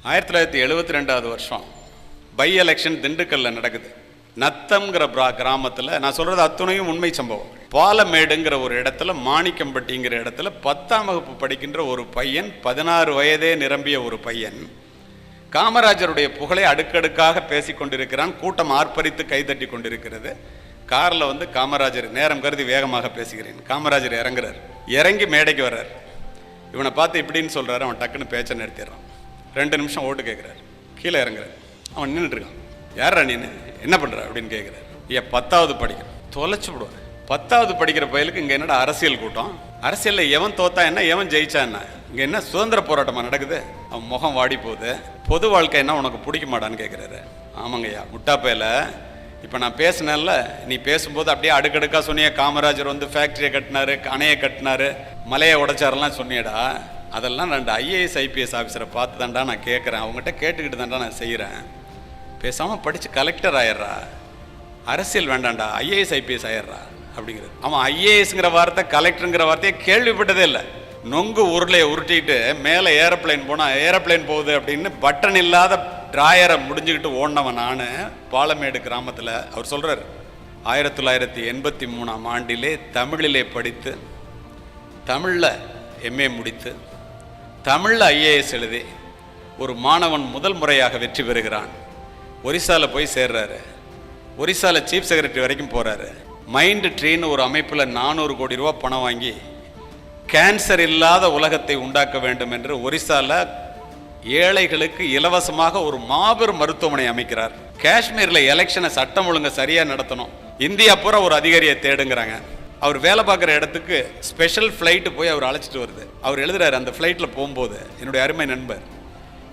1972 வருஷம் by election திண்டுக்கல்ல நடக்குது. நத்தம்ங்கிற கிராமத்தில், நான் சொல்கிறது அத்துணையும் உண்மை சம்பவம். பாலமேடுங்கிற ஒரு இடத்துல, மாணிக்கம்பட்டிங்கிற இடத்துல 10ஆம் வகுப்பு படிக்கின்ற ஒரு பையன், 16 வயதே நிரம்பிய ஒரு பையன், காமராஜருடைய புகழை அடுக்கடுக்காக பேசி கொண்டிருக்கிறான். கூட்டம் ஆர்ப்பரித்து கைதட்டி கொண்டிருக்கிறது. காரில் வந்து காமராஜர், நேரம் கருதி வேகமாக பேசுகிறேன், காமராஜர் இறங்குறார். இறங்கி மேடைக்கு வர்றார். இவனை பார்த்து இப்படின்னு சொல்கிறாரு. அவன் டக்குன்னு பேச்சை நிறுத்திடுறான். 2 நிமிஷம் ஓட்டு கேட்குறாரு. கீழே இறங்குறாரு. அவன் நின்றுட்டுருக்கான். யாரா நீனு, என்ன பண்ணுற அப்படின்னு கேட்குறாரு. ஏன் 10ஆவது படிக்கிறான். தொலைச்சி விடுவான். 10ஆவது படிக்கிற பையலுக்கு இங்கே என்னடா அரசியல் கூட்டம்? அரசியலில் எவன் தோத்தா என்ன, எவன் ஜெயிச்சா என்ன? இங்கே என்ன சுதந்திர போராட்டமாக நடக்குது? அவன் முகம் வாடி போகுது. பொது வாழ்க்கை என்ன உனக்கு பிடிக்க மாட்டான்னு கேட்குறாரு. ஆமாங்கய்யா, முட்டாப்பையில் இப்போ நான் பேசினேன்ல, நீ பேசும்போது அப்படியே அடுக்கடுக்காக சொன்னிய, காமராஜர் வந்து ஃபேக்ட்ரியை கட்டினாரு, அணையை கட்டினாரு, மலையை உடைச்சாரெல்லாம் சொன்னியடா. அதெல்லாம் 2 IAS IPS ஆஃபீஸரை பார்த்து தான்டா நான் கேட்குறேன், அவங்ககிட்ட கேட்டுக்கிட்டு தான்டா நான் செய்கிறேன். பேசாமல் படித்து கலெக்டர் ஆயிடுறா, அரசியல் வேண்டாண்டா, IAS IPS ஆயிடுறா அப்படிங்கிறது. அவன் IASங்கிற வார்த்தை, கலெக்டருங்கிற வார்த்தையை கேள்விப்பட்டதே இல்லை. நொங்கு உருளையை உருட்டிக்கிட்டு மேலே ஏரோப்ளைன் போனால், ஏரோப்ளைன் போகுது அப்படின்னு பட்டன் இல்லாத டிராயரை முடிஞ்சுக்கிட்டு ஓடினவன் நான். பாலமேடு கிராமத்தில் அவர் சொல்கிறார், 1983ஆம் ஆண்டிலே தமிழிலே படித்து, தமிழில் MA முடித்து, தமிழில் IAS எழுதி ஒரு மாணவன் முதல் முறையாக வெற்றி பெறுகிறான். ஒரிசாவில் போய் சேர்றாரு. ஒரிசாவில் சீஃப் செக்ரட்டரி வரைக்கும் போகிறாரு. மைண்ட் ட்ரீன்னு ஒரு அமைப்பில் 400 கோடி ரூபா பணம் வாங்கி கேன்சர் இல்லாத உலகத்தை உண்டாக்க வேண்டும் என்று ஒரிசாவில் ஏழைகளுக்கு இலவசமாக ஒரு மாபெரும் மருத்துவமனை அமைக்கிறார். காஷ்மீரில் எலெக்ஷனை சட்டம் ஒழுங்க சரியாக நடத்தணும், இந்தியா பூரா ஒரு அதிகாரியை தேடுங்கிறாங்க. அவர் வேலை பார்க்குற இடத்துக்கு ஸ்பெஷல் ஃப்ளைட்டு போய் அவர் அழைச்சிட்டு வருது. அவர் எழுதுறாரு, அந்த ஃப்ளைட்டில் போகும்போது, என்னுடைய அருமை நண்பர்,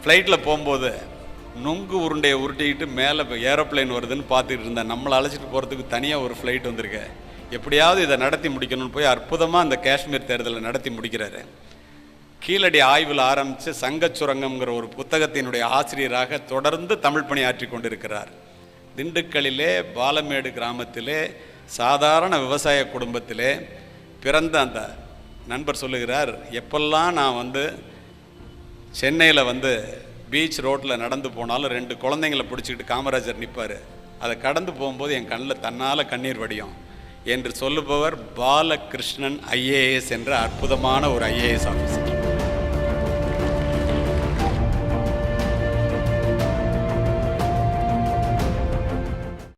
ஃப்ளைட்டில் போகும்போது நொங்கு உருண்டையை உருட்டிக்கிட்டு மேலே ஏரோப்ளைன் வருதுன்னு பார்த்துக்கிட்டு இருந்தேன். நம்மளை அழைச்சிட்டு போகிறதுக்கு தனியாக ஒரு ஃப்ளைட் வந்திருக்கு, எப்படியாவது இதை நடத்தி முடிக்கணும்னு போய் அற்புதமாக அந்த காஷ்மீர் தேர்தலை நடத்தி முடிக்கிறாரு. கீழடி ஆய்வில் ஆரம்பித்து சங்கச்சுரங்கம்ங்கிற ஒரு புத்தகத்தினுடைய ஆசிரியராக தொடர்ந்து தமிழ் பணி ஆற்றி கொண்டிருக்கிறார். திண்டுக்கல்லிலே பாலமேடு கிராமத்திலே சாதாரண விவசாய குடும்பத்திலே பிறந்த அந்த நண்பர் சொல்லுகிறார், எப்பெல்லாம் நான் வந்து சென்னையில் வந்து பீச் ரோட்டில் நடந்து போனாலும் 2 குழந்தைங்களை பிடிச்சிக்கிட்டு காமராஜர் நிற்பார், அதை கடந்து போகும்போது என் கண்ணில் தன்னால் கண்ணீர் வடியும் என்று சொல்லுபவர் பாலகிருஷ்ணன் IAS என்ற அற்புதமான ஒரு IAS ஆஃபீஸர்.